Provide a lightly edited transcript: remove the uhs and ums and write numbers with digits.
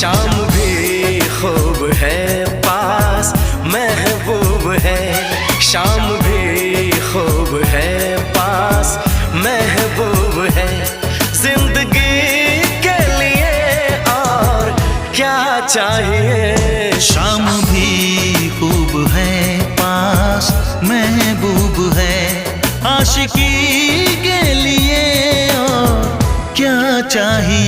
शाम भी खूब है पास महबूब है, शाम भी खूब है पास महबूब है। जिंदगी के लिए और क्या चाहिए। शाम भी खूब है पास महबूब है, आशिकी के लिए और क्या चाहिए।